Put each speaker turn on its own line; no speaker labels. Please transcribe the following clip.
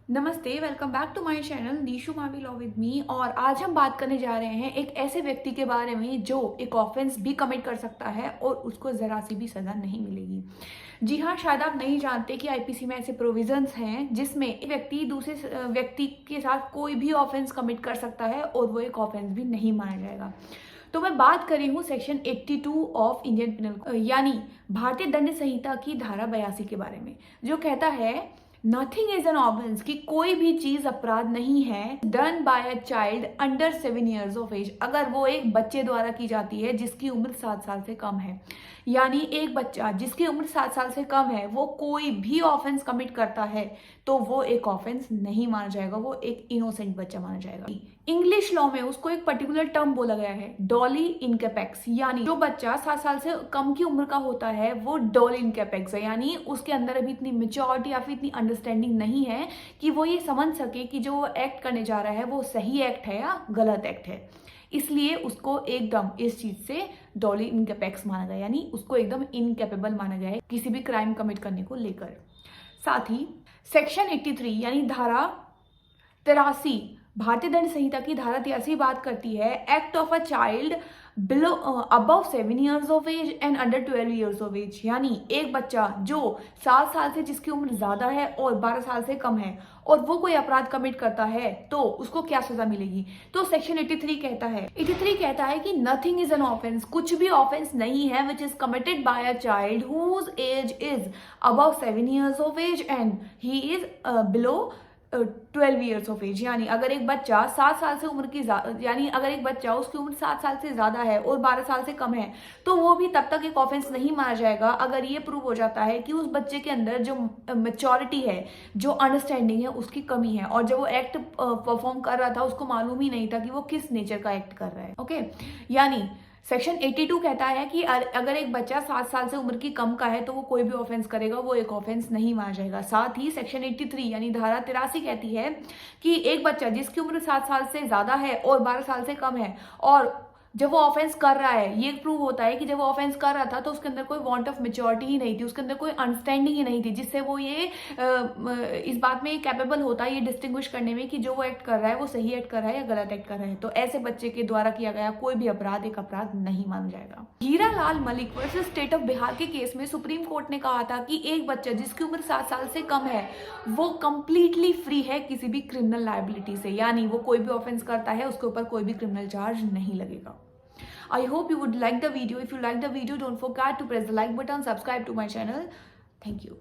नमस्ते, welcome back to my channel Neeshu Mavi law with me. और आज हम बात करने जा रहे हैं एक ऐसे व्यक्ति के बारे में जो एक ऑफेंस भी कमिट कर सकता है और उसको ज़रा सी भी सज़ा नहीं मिलेगी। जी हाँ, शायद आप नहीं जानते कि आईपीसी में ऐसे प्रोविजंस हैं जिसमें एक व्यक्ति दूसरे व्यक्ति के साथ कोई भी ऑफेंस कमिट कर सकता है और वो एक ऑफेंस भी नहीं माना जाएगा। तो मैं बात कर रही हूँ सेक्शन 82 ऑफ इंडियन पिनल यानी भारतीय दंड संहिता की धारा 82 के बारे में, जो कहता है नथिंग इज एन ऑफेंस कि कोई भी चीज अपराध नहीं है done by a child under 7 years of age, अगर वो एक बच्चे द्वारा की जाती है जिसकी उम्र 7 साल से कम है। यानी एक बच्चा जिसकी उम्र 7 साल से कम है वो कोई भी ऑफेंस कमिट करता है तो वो एक ऑफेंस नहीं माना जाएगा, वो एक इनोसेंट बच्चा माना जाएगा। इंग्लिश लॉ में उसको एक पर्टिकुलर टर्म बोला गया है डॉली इनकेपेक्स, यानी जो बच्चा 7 साल से कम की उम्र का होता है वो डॉली इनकेपेक्स है, यानी उसके अंदर अभी इतनी मेच्योरिटी या फिर इतनी अंडरस्टैंडिंग नहीं है कि वो ये समझ सके कि जो वो एक्ट करने जा रहा है वो सही एक्ट है या गलत एक्ट है। इसलिए उसको एकदम इस चीज से डॉली इनकेपेक्स माना गया, यानी उसको एकदम इनकेपेबल माना गया है किसी भी क्राइम कमिट करने को लेकर। साथ ही सेक्शन 83 यानी धारा 83 भारतीय दंड संहिता की धारा 83 बात करती है act of a child below above 7 years of age and under 12 years of age, यानी एक बच्चा जो 7 साल से जिसकी उम्र ज्यादा है और 12 साल से कम है और वो कोई अपराध कमिट करता है तो उसको क्या सजा मिलेगी। तो सेक्शन 83 कहता है कि नथिंग इज एन ऑफेंस, कुछ भी ऑफेंस नहीं है which is committed by a child whose age is above 7 years of age and he is below 12 years of age, यानी अगर एक बच्चा 7 साल से उम्र की यानी अगर एक बच्चा उसकी उम्र 7 साल से ज्यादा है और 12 साल से कम है तो वो भी तब तक एक ऑफेंस नहीं माना जाएगा अगर ये प्रूव हो जाता है कि उस बच्चे के अंदर जो मेच्योरिटी है, जो अंडरस्टैंडिंग है उसकी कमी है और जब वो एक्ट परफॉर्म कर रहा था उसको मालूम ही नहीं था कि वो किस नेचर का एक्ट कर रहा है। ओके, यानी सेक्शन 82 कहता है कि अगर एक बच्चा 7 साल से उम्र की कम का है तो वो कोई भी ऑफेंस करेगा, वो एक ऑफेंस नहीं माना जाएगा। साथ ही सेक्शन 83 यानी धारा 83 कहती है कि एक बच्चा जिसकी उम्र 7 साल से ज्यादा है और 12 साल से कम है और जब वो ऑफेंस कर रहा है, ये प्रूव होता है कि जब वो ऑफेंस कर रहा था तो उसके अंदर कोई वांट ऑफ मेच्योरिटी ही नहीं थी, उसके अंदर कोई अंडरस्टैंडिंग ही नहीं थी जिससे वो ये इस बात में कैपेबल होता है ये डिस्टिंग्विश करने में कि जो वो एक्ट कर रहा है वो सही एक्ट कर रहा है या गलत एक्ट कर रहा है। तो ऐसे बच्चे के द्वारा किया गया कोई भी अपराध एक अपराध नहीं माना जाएगा। Hira Lal Malik versus state of Bihar के केस में सुप्रीम कोर्ट ने कहा था कि एक बच्चा जिसकी उम्र 7 साल से कम है वो कंप्लीटली फ्री है किसी भी क्रिमिनल लायबिलिटी से, यानी वो कोई भी ऑफेंस करता है उसके ऊपर कोई भी क्रिमिनल चार्ज नहीं लगेगा। I hope you would like the video. If you like the video, don't forget to press the like button, subscribe to my channel. Thank you.